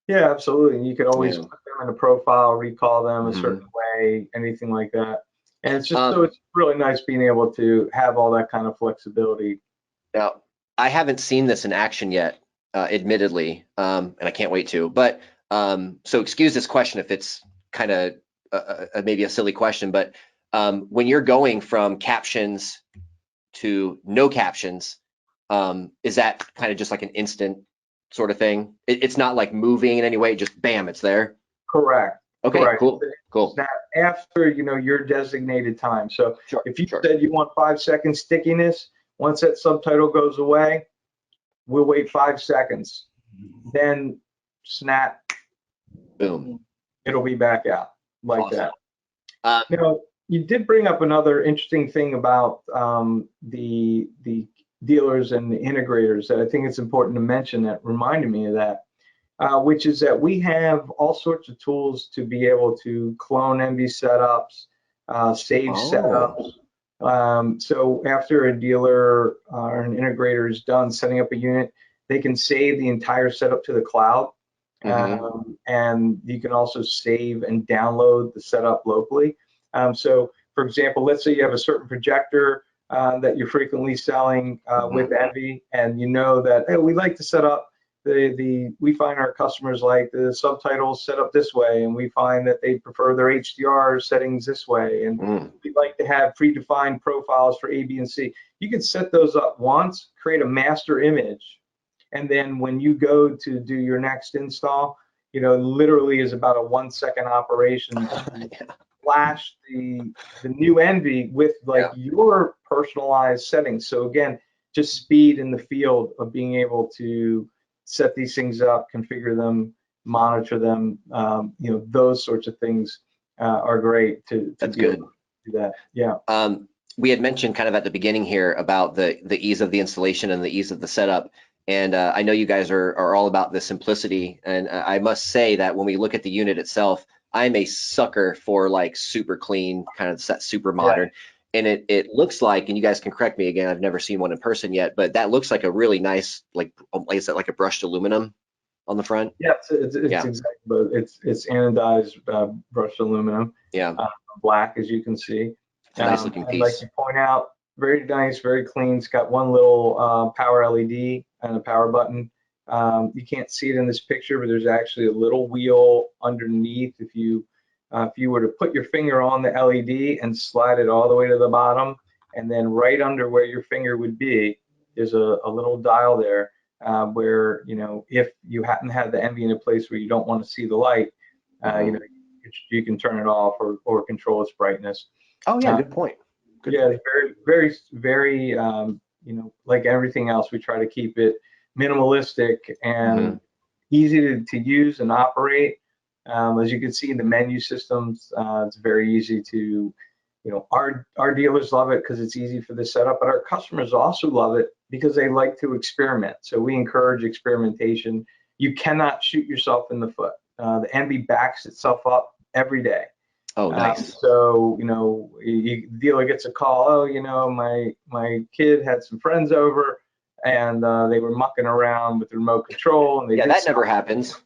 Yeah, absolutely. And you could always Yeah. put them in a profile, recall them a Mhm. certain way, anything like that. And it's just Um, so it's really nice being able to have all that kind of flexibility. Now, I haven't seen this in action yet, admittedly, and I can't wait to. But so excuse this question if it's kind of maybe a silly question, but when you're going from captions to no captions, is that kind of just like an instant sort of thing? It's not like moving in any way, just bam, it's there. Correct. Okay, Correct. cool, cool. Now, after your designated time. So Sure, if you sure. said you want 5 second stickiness, once that subtitle goes away, we'll wait 5 seconds. Then snap, Boom. it'll be back out like Awesome. that. Um, Now, you did bring up another interesting thing about the dealers and the integrators that I think it's important to mention that reminded me of that, which is that we have all sorts of tools to be able to clone NV setups, save setups. So after a dealer or an integrator is done setting up a unit, they can save the entire setup to the cloud. And you can also save and download the setup locally. So for example, let's say you have a certain projector that you're frequently selling with Envy, and you know that, hey, we like to set up we find our customers like the subtitles set up this way, and we find that they prefer their HDR settings this way, and we like to have predefined profiles for A, B, and C. You can set those up once, create a master image, and then when you go to do your next install, literally is about a 1 second operation to flash the new Envy with your personalized settings. So again, just speed in the field of being able to set these things up, configure them, monitor them. Those sorts of things are great to That's be able good. to do that. Yeah. We had mentioned kind of at the beginning here about the ease of the installation and the ease of the setup. And I know you guys are all about the simplicity. And I must say that when we look at the unit itself, I'm a sucker for like super clean, kind of set super modern. And it looks like, and you guys can correct me again, I've never seen one in person yet, but that looks like a really nice, like is that like a brushed aluminum on the front? Yeah, it's exactly, but it's anodized brushed aluminum. Yeah. Black, as you can see. It's a nice looking and like piece. you point out, very nice, very clean. It's got one little power LED and a power button. You can't see it in this picture, but there's actually a little wheel underneath. If you were to put your finger on the LED and slide it all the way to the bottom, and then right under where your finger would be, there's a little dial there where, if you happen to have the Envy in a place where you don't want to see the light, you can turn it off or control its brightness. Oh yeah, good point. Yeah, very, very, very, like everything else, we try to keep it minimalistic and easy to use and operate. As you can see in the menu systems, it's very easy to, our dealers love it because it's easy for the setup, but our customers also love it because they like to experiment. So we encourage experimentation. You cannot shoot yourself in the foot. The Envy backs itself up every day. Oh, nice. So, the dealer gets a call, oh, my kid had some friends over and they were mucking around with the remote control. And they did that never happens.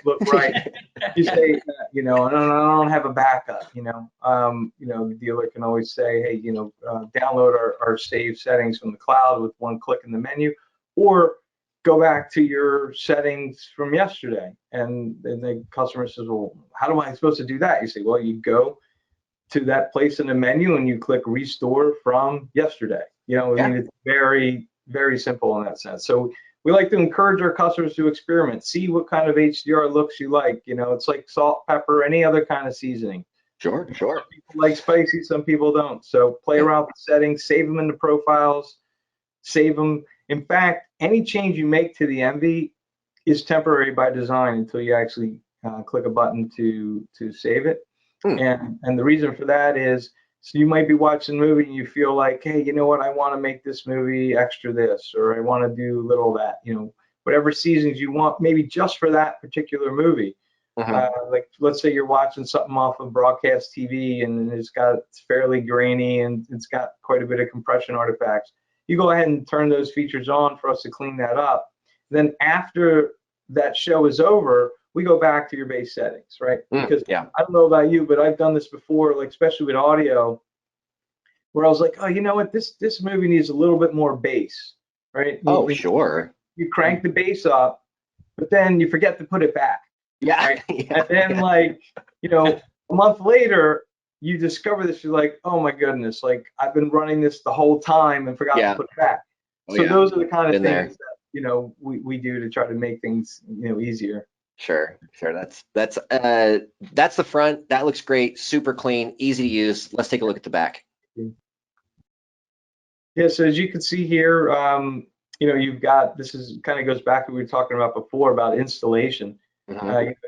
Look right. You say, no, I don't have a backup, the dealer can always say, hey, download our saved settings from the cloud with one click in the menu, or go back to your settings from yesterday. And then the customer says, well, how am I supposed to do that? You say, well, you go to that place in the menu and you click restore from yesterday. I mean, it's very, very simple in that sense. So we like to encourage our customers to experiment, see what kind of HDR looks you like. It's like salt, pepper, any other kind of seasoning. Sure. Some people like spicy, some people don't. So play around with the settings, save them in the profiles, save them. In fact, any change you make to the Envy is temporary by design until you actually click a button to save it. And the reason for that is So you might be watching a movie and you feel like, hey, you know what? I want to make this movie extra this, or I want to do little that, whatever seasons you want, maybe just for that particular movie. Like let's say you're watching something off of broadcast TV and it's fairly grainy and it's got quite a bit of compression artifacts. You go ahead and turn those features on for us to clean that up. Then after that show is over, we go back to your base settings, right? Because yeah. I don't know about you, but I've done this before, like especially with audio, where I was like, oh, you know what, this movie needs a little bit more bass, right? Oh, sure. You crank the bass up, but then you forget to put it back. Yeah. Right? Yeah, And then like, a month later, you discover this, you're like, oh my goodness, like I've been running this the whole time and forgot to put it back. Oh, So yeah. those are the kind of Been there. things that, we do to try to make things, easier. Sure. That's the front. That looks great. Super clean, easy to use. Let's take a look at the back. Yeah, so as you can see here, you've got, this is kind of goes back to what we were talking about before about installation.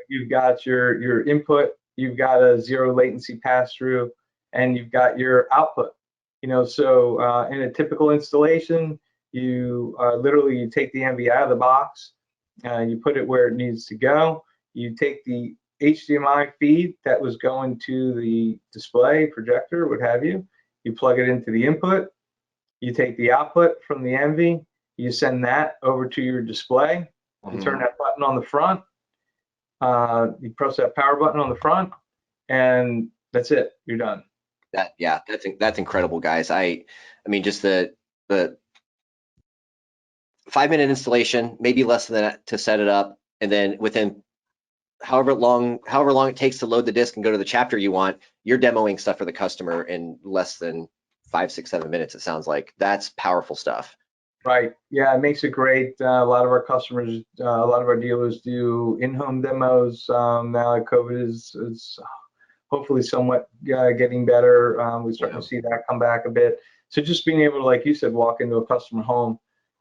You've got your input, you've got a zero latency pass-through, and you've got your output. So in a typical installation, you literally you take the MV out of the box, you put it where it needs to go. You take the HDMI feed that was going to the display, projector, what have you. You plug it into the input. You take the output from the MV. You send that over to your display. You turn that button on the front. You press that power button on the front, and that's it. You're done. That's incredible, guys. I mean, just the 5-minute installation, maybe less than that to set it up, and then within however long it takes to load the disk and go to the chapter you want, you're demoing stuff for the customer in less than 5, 6, 7 minutes. It sounds like that's powerful stuff. Right. Yeah, it makes it great. A lot of our customers, a lot of our dealers do in-home demos. Now that COVID is hopefully somewhat getting better. We're starting to see that come back a bit. So just being able to, like you said, walk into a customer home,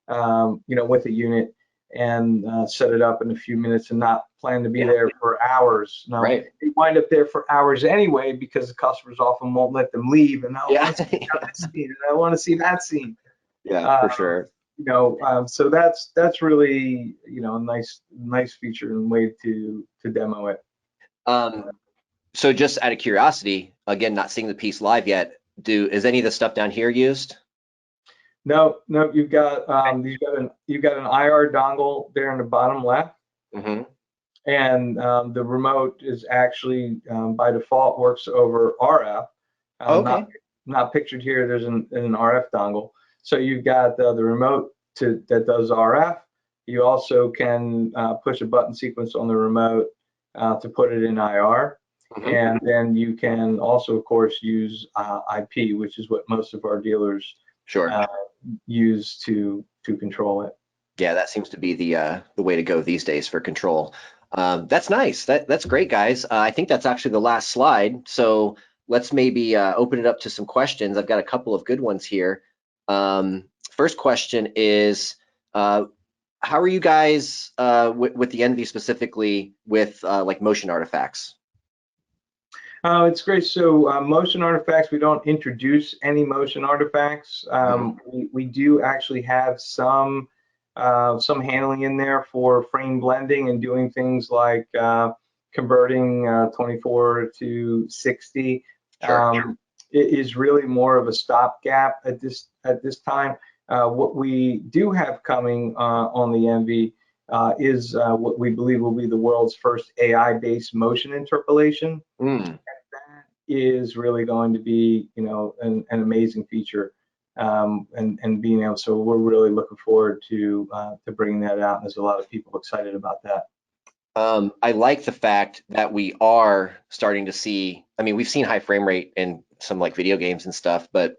with a unit and set it up in a few minutes and not plan to be there for hours. Now, Right. they wind up there for hours anyway because the customers often won't let them leave. And I want to see that scene, and I want to see that scene. Yeah, for sure. So that's really, a nice feature and way to demo it. So just out of curiosity, again, not seeing the piece live yet, is any of the stuff down here used? No, you've got an IR dongle there in the bottom left, and the remote is actually by default works over RF. Okay. Not pictured here. There's an RF dongle. So you've got the remote that does RF. You also can push a button sequence on the remote to put it in IR. And then you can also, of course, use IP, which is what most of our dealers use to control it. Yeah, that seems to be the way to go these days for control. That's nice. That's great, guys. I think that's actually the last slide. So let's maybe open it up to some questions. I've got a couple of good ones here. First question is, how are you guys with the Envy specifically with like motion artifacts? It's great. So motion artifacts, we don't introduce any motion artifacts. We do actually have some handling in there for frame blending and doing things like converting 24 to 60. It is really more of a stopgap at this time. What we do have coming on the Envy is what we believe will be the world's first AI-based motion interpolation. And that is really going to be, an amazing feature, and being able. So we're really looking forward to bringing that out. And there's a lot of people excited about that. I like the fact that we are starting to see. I mean, we've seen high frame rate in some like video games and stuff, but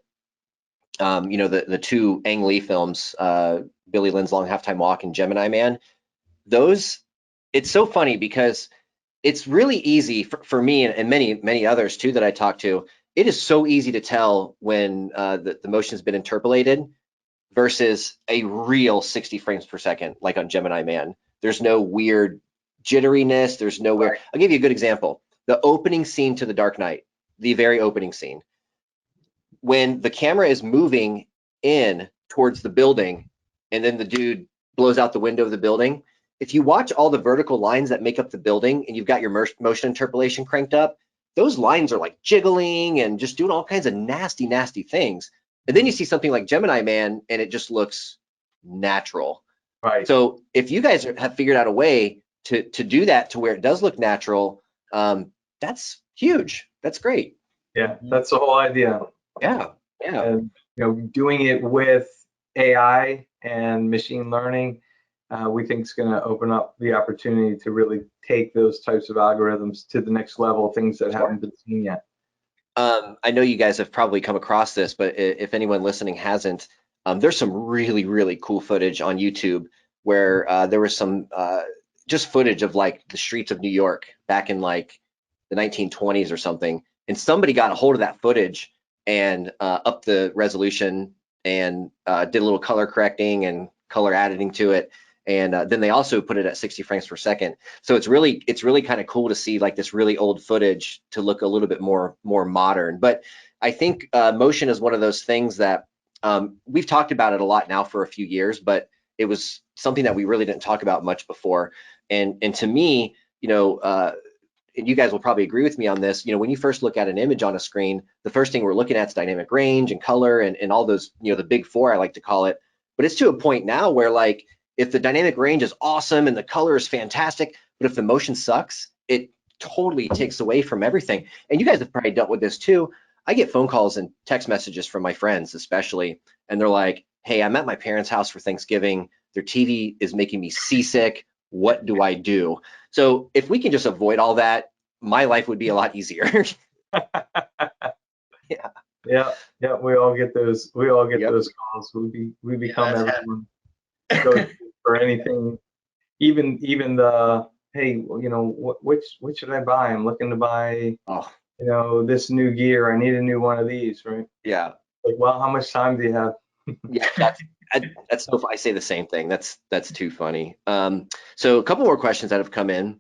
the two Ang Lee films, Billy Lynn's Long Halftime Walk and Gemini Man, those, it's so funny because it's really easy for me and many others too that I talk to. It is so easy to tell when the motion has been interpolated versus a real 60 frames per second, like on Gemini Man. There's no weird jitteriness. There's no weird. I'll give you a good example. The opening scene to The Dark Knight, the very opening scene. when the camera is moving in towards the building and then the dude blows out the window of the building, if you watch all the vertical lines that make up the building and you've got your motion interpolation cranked up, those lines are like jiggling and just doing all kinds of nasty, nasty things. And then you see something like Gemini Man and it just looks natural. Right. So if you guys have figured out a way to do that to where it does look natural, that's huge. That's great. Yeah, that's the whole idea. Yeah, yeah. And doing it with AI and machine learning, we think is going to open up the opportunity to really take those types of algorithms to the next level, things that haven't been seen yet. I know you guys have probably come across this, but if anyone listening hasn't, there's some really, really cool footage on YouTube where there was some just footage of like the streets of New York back in like the 1920s or something. And somebody got a hold of that footage and upped the resolution and did a little color correcting and color editing to it. And then they also put it at 60 frames per second. So it's really kind of cool to see like this really old footage to look a little bit more modern. But I think motion is one of those things that we've talked about it a lot now for a few years, but it was something that we really didn't talk about much before. And to me, and you guys will probably agree with me on this, when you first look at an image on a screen, the first thing we're looking at is dynamic range and color and all those, the big four, I like to call it. But it's to a point now where like, if the dynamic range is awesome and the color is fantastic, but if the motion sucks, it totally takes away from everything. And you guys have probably dealt with this too. I get phone calls and text messages from my friends, especially, and they're like, hey, I'm at my parents' house for Thanksgiving. Their TV is making me seasick. What do I do? So if we can just avoid all that, my life would be a lot easier. Yeah. We all get those. We all get those calls. We become everyone for anything. Even the hey, which should I buy? I'm looking to buy. This new gear. I need a new one of these, right? Yeah. Like, well, how much time do you have? Yeah, that's so. I say the same thing. That's too funny. So a couple more questions that have come in.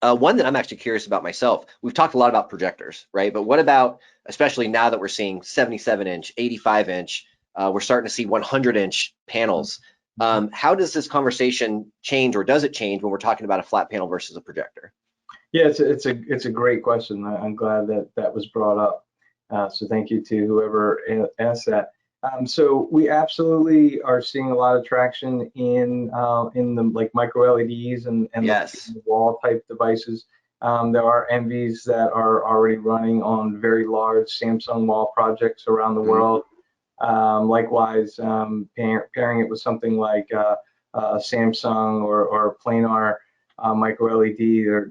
One that I'm actually curious about myself. We've talked a lot about projectors, right? But what about, especially now that we're seeing 77-inch, 85-inch, we're starting to see 100-inch panels. How does this conversation change, or does it change when we're talking about a flat panel versus a projector? Yeah, it's a great question. I'm glad that was brought up. So thank you to whoever asked that. So we absolutely are seeing a lot of traction in the like micro LEDs and the wall type devices. There are MVs that are already running on very large Samsung wall projects around the world. Likewise, pairing it with something like Samsung or planar micro LED,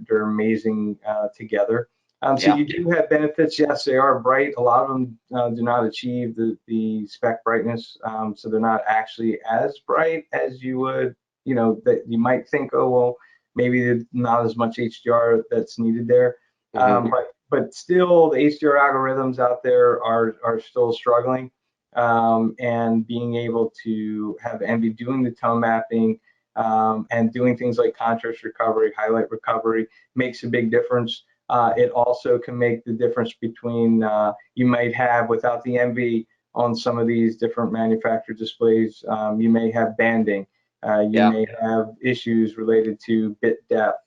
they're amazing together. So you do have benefits. Yes, they are bright. A lot of them do not achieve the spec brightness, so they're not actually as bright as you would, that you might think, oh, well, maybe there's not as much HDR that's needed there. But still, the HDR algorithms out there are still struggling, and being able to have NV doing the tone mapping and doing things like contrast recovery, highlight recovery makes a big difference. It also can make the difference between you might have without the NV on some of these different manufacturer displays, you may have banding, you may have issues related to bit depth,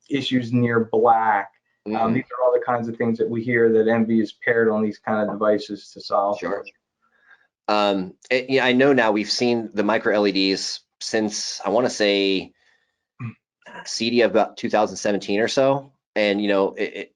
issues near black. These are all the kinds of things that we hear that NV is paired on these kind of devices to solve. Sure. I know now we've seen the micro LEDs since, I want to say, CD of about 2017 or so. And,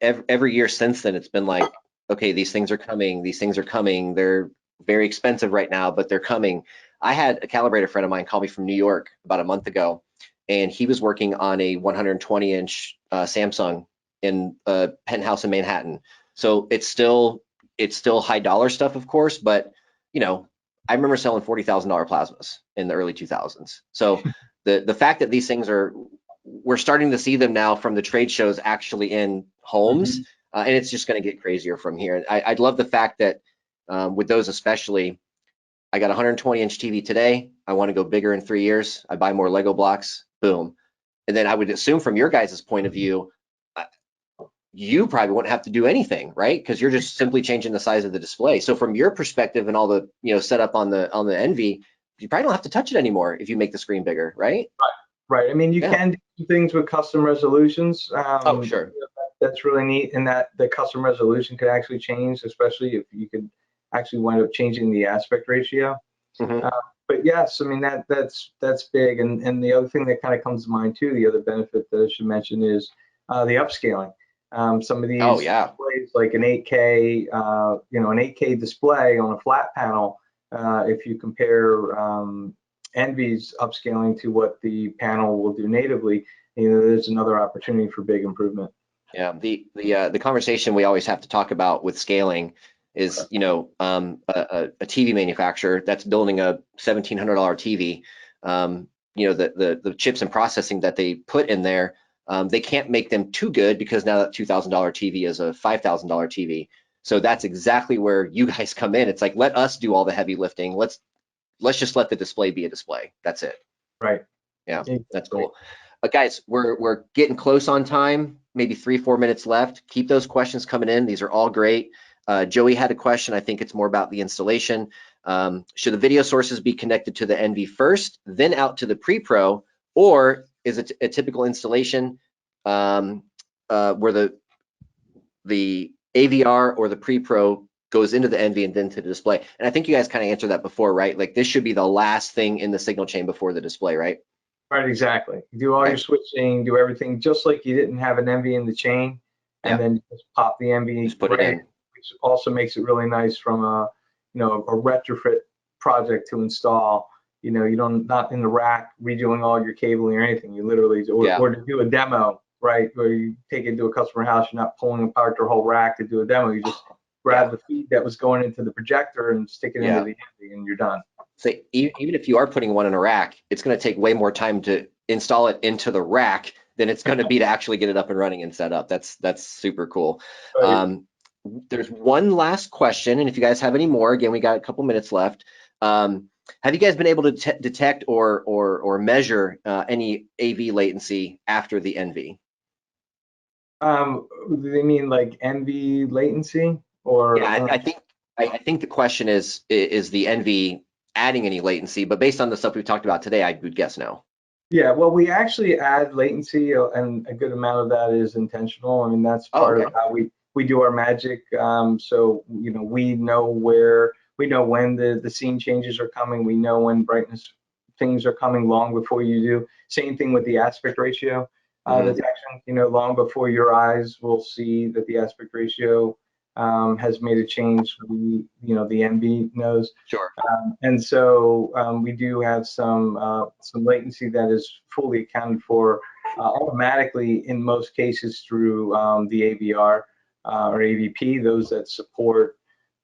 every year since then, it's been like, okay, these things are coming. They're very expensive right now, but they're coming. I had a calibrator friend of mine call me from New York about a month ago, and he was working on a 120-inch Samsung in a penthouse in Manhattan. So it's still high dollar stuff, of course, but I remember selling $40,000 plasmas in the early 2000s. So the fact that these things we're starting to see them now from the trade shows actually in homes, and it's just going to get crazier from here. I'd love the fact that with those especially, I got a 120-inch TV today. I want to go bigger in 3 years. I buy more Lego blocks, boom. And then I would assume from your guys' point of view, you probably won't have to do anything, right? Because you're just simply changing the size of the display. So from your perspective and all the setup on the NV, you probably don't have to touch it anymore if you make the screen bigger, right? Right. I mean, you Yeah. can do things with custom resolutions. Oh, sure. That's really neat, in that the custom resolution could actually change, especially if you could actually wind up changing the aspect ratio. Mhm. But yes, I mean that's big. And the other thing that kind of comes to mind too, the other benefit that I should mention is the upscaling. Some of these Oh, yeah. displays, like an 8K, an 8K display on a flat panel, if you compare Envy's upscaling to what the panel will do natively, there's another opportunity for big improvement. Yeah, the conversation we always have to talk about with scaling is, a TV manufacturer that's building a $1,700 TV. The chips and processing that they put in there, they can't make them too good, because now that $2,000 TV is a $5,000 TV. So that's exactly where you guys come in. It's like, let us do all the heavy lifting. Let's just let the display be a display. That's it. Right. Yeah, Exactly. that's cool. Guys, we're getting close on time, maybe 3-4 minutes left. Keep those questions coming in. These are all great. Joey had a question. I think it's more about the installation. Should the video sources be connected to the NV first, then out to the pre-pro, or is it a typical installation where the AVR or the pre-pro goes into the NV and then to the display? And I think you guys kind of answered that before, right? Like, this should be the last thing in the signal chain before the display, right? Right, exactly. Do all your switching, do everything just like you didn't have an NV in the chain, and then just pop the NV Just put it in. which also makes it really nice from a retrofit project to install. You don't, not in the rack redoing all your cabling or anything. You literally, or to do a demo, right, where you take it to a customer house, you're not pulling apart their whole rack to do a demo. You just grab the feed that was going into the projector and stick it into the NV, and you're done. So even if you are putting one in a rack, it's going to take way more time to install it into the rack than it's going to be to actually get it up and running and set up. That's super cool. Right. There's one last question, and if you guys have any more, again, we got a couple minutes left. Have you guys been able to detect or measure any AV latency after the NV? Do they mean like NV latency, or? Yeah, I think the question is the NV adding any latency, but based on the stuff we've talked about today, I would guess no. Yeah, well, we actually add latency, and a good amount of that is intentional. I mean, that's part of how we do our magic. So, we know when the scene changes are coming. We know when brightness things are coming long before you do. Same thing with the aspect ratio detection. Long before your eyes will see that the aspect ratio has made a change. The NV knows. Sure. And so we do have some latency that is fully accounted for automatically in most cases through the AVR or AVP, those that support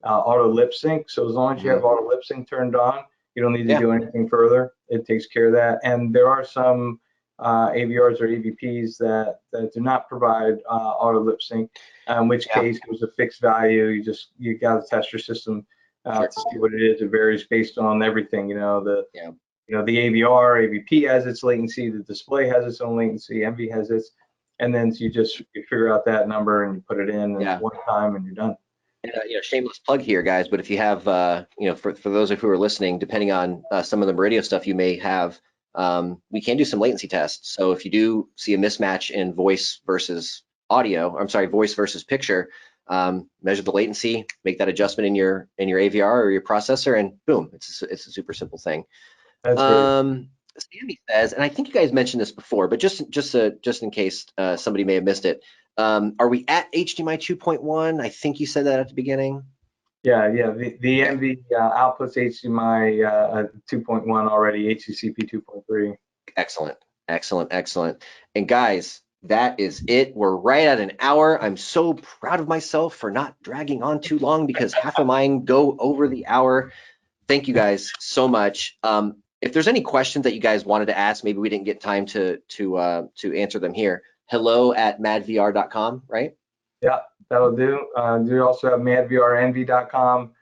auto lip sync. So as long as you have auto lip sync turned on, you don't need to do anything further. It takes care of that. And there are some AVRs or AVPs that do not provide auto lip sync, in which case there's a fixed value. You got to test your system to see what it is. It varies based on everything. The AVR, AVP has its latency. The display has its own latency. NV has its, and then you figure out that number and you put it in one time and you're done. And, shameless plug here, guys. But if you have, for those of you who are listening, depending on some of the Murideo stuff you may have, we can do some latency tests. So if you do see a mismatch in voice versus audio, voice versus picture, measure the latency, make that adjustment in your AVR or your processor, and boom, it's a super simple thing. That's great. Sammy says, and I think you guys mentioned this before, but just in case somebody may have missed it, are we at HDMI 2.1? I think you said that at the beginning. Yeah. The NV outputs HDMI 2.1 already, HDCP 2.3. Excellent. And guys, that is it. We're right at an hour. I'm so proud of myself for not dragging on too long, because half of mine go over the hour. Thank you guys so much. If there's any questions that you guys wanted to ask, maybe we didn't get time to answer them here. hello@madvr.com, right? Yeah, that'll do. We also have madvrnv.com.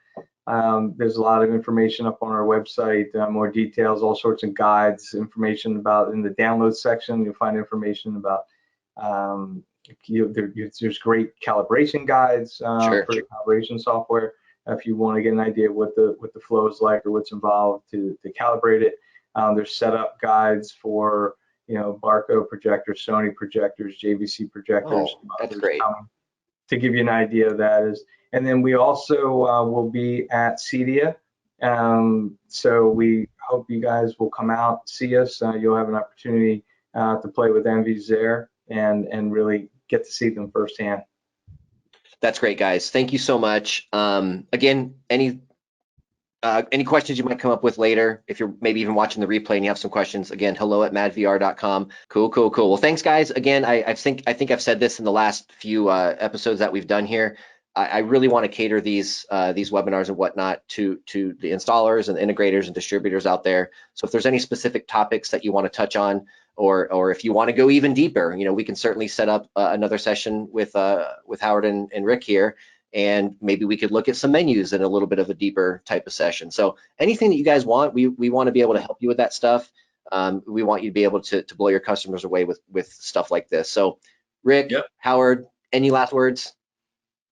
There's a lot of information up on our website, more details, all sorts of guides, information about in the download section. You'll find information about there's great calibration guides Sure. for the calibration software. If you want to get an idea of what the flow is like or what's involved to calibrate it. There's setup guides for Barco projectors, Sony projectors, JVC projectors. Oh, that's great. To give you an idea of that is, and then we also will be at CEDIA. So we hope you guys will come out, see us. You'll have an opportunity to play with MVs there and really get to see them firsthand. That's great, guys. Thank you so much. Again, any questions you might come up with later, if you're maybe even watching the replay and you have some questions, again, hello@madvr.com. Cool. Well, thanks, guys. Again, I think I've said this in the last few episodes that we've done here. I really want to cater these webinars and whatnot to the installers and integrators and distributors out there. So if there's any specific topics that you want to touch on, or if you want to go even deeper, we can certainly set up another session with Howard and Rick here, and maybe we could look at some menus in a little bit of a deeper type of session. So anything that you guys want, we want to be able to help you with that stuff. We want you to be able to blow your customers away with stuff like this. So Rick, Yep. Howard, any last words?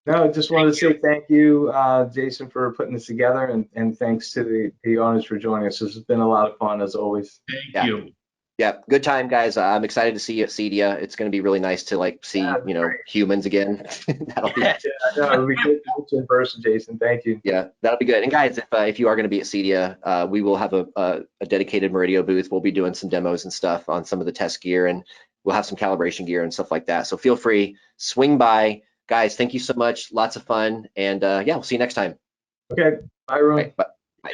No, just wanted to say thank you, Jason, for putting this together, and thanks to the owners for joining us. This has been a lot of fun, as always. Thank you. Yeah, good time, guys. I'm excited to see you at CEDIA. It's going to be really nice to see humans again. That'll be we get in person, Jason. Thank you. Yeah, that'll be good. And guys, if you are going to be at CEDIA, we will have a dedicated Murideo booth. We'll be doing some demos and stuff on some of the test gear, and we'll have some calibration gear and stuff like that. So feel free, swing by. Guys, thank you so much. Lots of fun. And yeah, we'll see you next time. Okay. Bye, everyone. Bye.